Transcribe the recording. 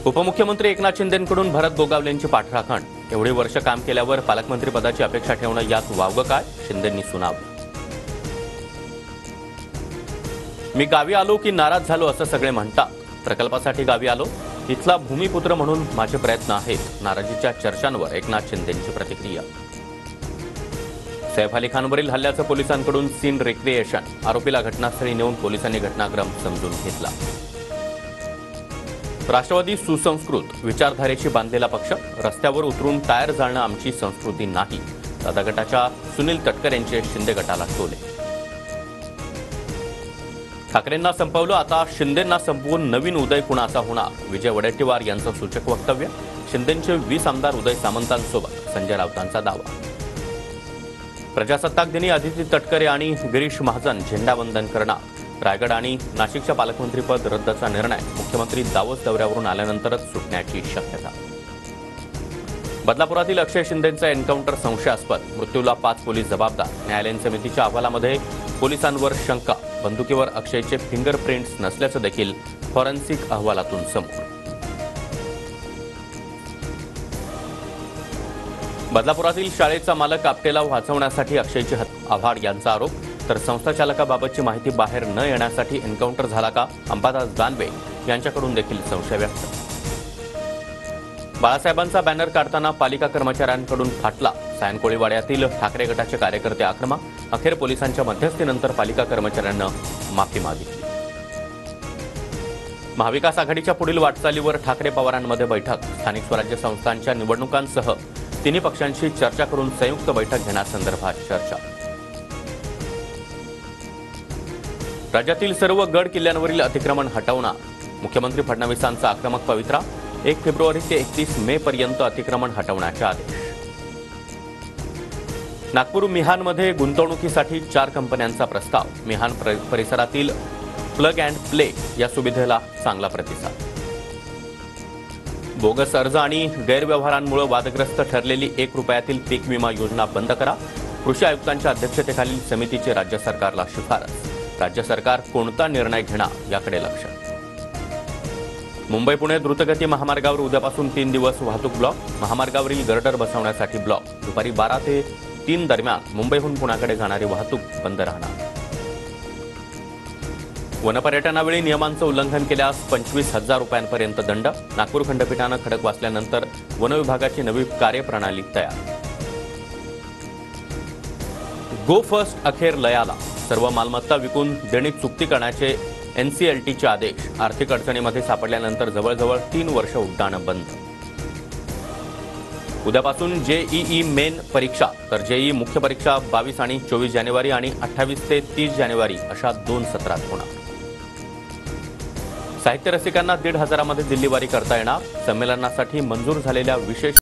उपमुख्यमंत्री एकनाथ शिंदेंकडून भरत गोगावलेंची पाठराखण। एवढी वर्ष काम केल्यावर पालकमंत्री पदाची अपेक्षा ठेवणं यात वावगं काय, शिंदेंनी सुनावलं। मी गावी आलो की नाराज झालो असं सगळे म्हणतात। प्रकल्पासाठी गावी आलो, इथला भूमिपुत्र म्हणून माझे प्रयत्न आहेत। नाराजीच्या चर्चांवर एकनाथ शिंदेंची प्रतिक्रिया। सैफ अली खानवरील हल्ल्याचं पोलिसांकडून सीन रिक्रिएशन। आरोपीला घटनास्थळी नेऊन पोलिसांनी घटनाक्रम समजून घेतला। राष्ट्रवादी सुसंस्कृत विचारधारेशी बांधलेला पक्ष। रस्त्यावर उतरून टायर जाळणं आमची संस्कृती नाही। दादा गटाच्या सुनील तटकर यांचे शिंदे गटाला टोले। ठाकरेंना संपवलं, आता शिंदेंना संपवून नवीन उदय कुणाचा होणार, विजय वडेट्टीवार यांचं सूचक वक्तव्य। शिंदेंचे 20 आमदार उदय सामंतांसोबत, संजय राऊतांचा दावा। प्रजासत्ताक दिनी अदिती तटकरे आणि गिरीश महाजन झेंडावंदन करणार। रायगड आणि नाशिकच्या पालकमंत्रीपद रद्दचा निर्णय मुख्यमंत्री दावोस दौऱ्यावरून आल्यानंतरच सुटण्याची शक्यता। बदलापुरातील अक्षय शिंदेंचा एन्काउंटर संशयास्पद, मृत्यूला 5 पोलीस जबाबदार। न्यायालयीन समितीच्या अहवालामध्ये पोलिसांवर शंका, बंदुकीवर अक्षयचे फिंगरप्रिंट्स नसल्याचं देखील फॉरेन्सिक अहवालातून समोर। बदलापुरातील शाळेचा मालक आपटेला वाचवण्यासाठी अक्षयची आव्हाड यांचा आरोप, तर संस्थाचालकाबाबतची माहिती बाहेर न येण्यासाठी एन्काउंटर झाला का, अंबादास दानवे यांच्याकडून देखील संशय व्यक्त। बाळासाहेबांचा बॅनर काढताना पालिका कर्मचाऱ्यांकडून फाटला। सायन कोळीवाड्यातील ठाकरे गटाचे कार्यकर्ते आक्रमक, अखेर पोलिसांच्या मध्यस्थीनंतर पालिका कर्मचाऱ्यांना माफी मागितली। महाविकास आघाडीच्या पुढील वाटचालीवर ठाकरे पवारांमध्ये बैठक। स्थानिक स्वराज्य संस्थांच्या निवडणुकांसह तिन्ही पक्षांशी चर्चा करून संयुक्त बैठक घेण्यासंदर्भात चर्चा। राज्यातील सर्व गड किल्ल्यांवरील अतिक्रमण हटवणार, मुख्यमंत्री फडणवीसांचा आक्रमक पवित्रा। 1 फेब्रुवारी ते 31 मे पर्यंत अतिक्रमण हटवण्याचे आदेश। नागपूर मिहानमध्ये गुंतवणुकीसाठी 4 कंपन्यांचा प्रस्ताव। मिहान परिसरातील प्लग अँड प्ले या सुविधेला चांगला प्रतिसाद। बोगस अर्ज आणि गैरव्यवहारांमुळे वादग्रस्त ठरलेली 1 रुपयातील पीक विमा योजना बंद करा। कृषी आयुक्तांच्या अध्यक्षतेखालील समितीची राज्य सरकारला शिफारस। राज्य सरकार कोणता निर्णय घेणार याकडे लक्ष। मुंबई पुणे द्रुतगती महामार्गावर उद्यापासून 3 दिवस वाहतूक ब्लॉक। महामार्गावरील गर्डर बसवण्यासाठी ब्लॉक। दुपारी 12 ते 3 दरम्यान मुंबईहून पुण्याकडे जाणारी वाहतूक बंद राहणार। वनपर्यटनावेळी नियमांचं उल्लंघन केल्यास 25,000 रुपयांपर्यंत दंड। नागपूर खंडपीठानं खडक वाचल्यानंतर वनविभागाची नवी कार्यप्रणाली तयार। गो फर्स्ट अखेर लयाला, सर्व मालमत्ता विकून देणी चुकती करण्याचे एनसीएलटीचे आदेश। आर्थिक अडचणीमध्ये सापडल्यानंतर जवळजवळ 3 वर्ष उड्डाणं बंद। उद्यापासून जेईई मेन परीक्षा, तर जेईई मुख्य परीक्षा 22 आणि 24 जानेवारी आणि 28 ते 30 जानेवारी अशा 2 सत्रात होणार। साहित्य रसिकांना 1,500 मध्ये दिल्लीवारी करता येणार। संमेलनासाठी मंजूर झालेल्या विशेष